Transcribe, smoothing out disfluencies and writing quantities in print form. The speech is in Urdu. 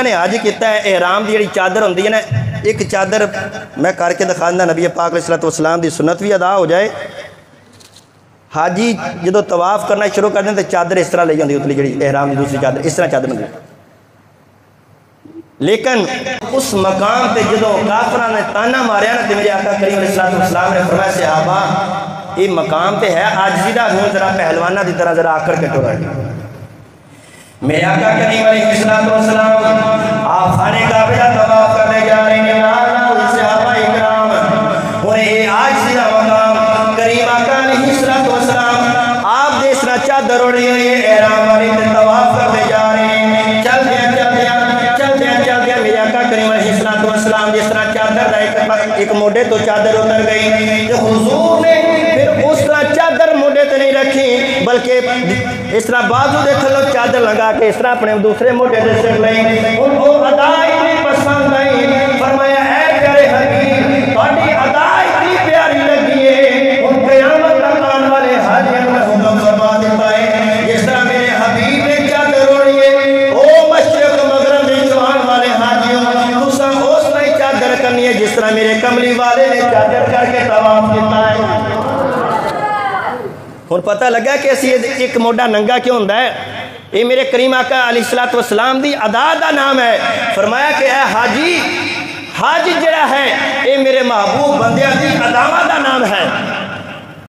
نے حج کیتا ہے احرام دی جڑی چادر ہوندی ہے نا ایک چادر میں کر کے دکھانا نبی پاک علیہ الصلوۃ والسلام دی سنت بھی ادا ہو جائے حاجی جدو طواف کرنا شروع کر دیں تو چادر اس طرح لے جاندی اتلی جڑی احرام دی دوسری چادر اس طرح چادر ہوندی لیکن اس مقام پہ جدو کافراں نے تانا ماریا نا تے میرے آقا کریم علیہ الصلوۃ والسلام نے فرمایا صحابہ یہ مقام پہ ہے عاجزی دا ہوں ذرا پہلوانہ دی طرح ذرا آ کر کے ٹورا میرے آقا کریم علیہ الصلوۃ والسلام آپ خانے کعبہ کا طواف کرنے جا رہے ہیں صحابہ اکرام اور یہ عاجزی دا مقام کریم آقا علیہ الصلوۃ والسلام آپ دے اس طرح چادر اوڑھی ہوئی ہے احرام والی تے طواف کرنے جا رہے ہیں چل دیا میرے آقا کریم علیہ الصلوۃ والسلام جس طرح چادر دا ایک موڈے تو چادر اتر گئی کہ حضور نے پھر اس طرح چادر موڈے تے نہیں رکھی بلکہ اس طرح بازو دے تھلو چادر لگا کے اس طرح اپنے دوسرے موڈے دے سر لئی ان کو ادا اتنی پسند آئی فرمایا اے پیارے حبیب تہاڈی ادا اتنی پیاری لگی ہے ان قیامت تک آنے والے حاجیوں میں حکم فرما دیتا ہے جس طرح میرے حبیب نے چادر اوڑھی ہے او مشرق مغرب دے جوان والے حاجیوں تساں اس طرح چادر کرنی ہے جس طرح میرے کملی والے نے چادر کر کے طواف کیتا ہے اور پتہ لگا کہ اسی ایک موڈا ننگا کیوں ہوندا ہے یہ میرے کریم آقا علیہ الصلوۃ والسلام دی ادا دا نام ہے فرمایا کہ اے حاجی حج جڑا ہے یہ میرے محبوب بندیاں دی اداواں دا نام ہے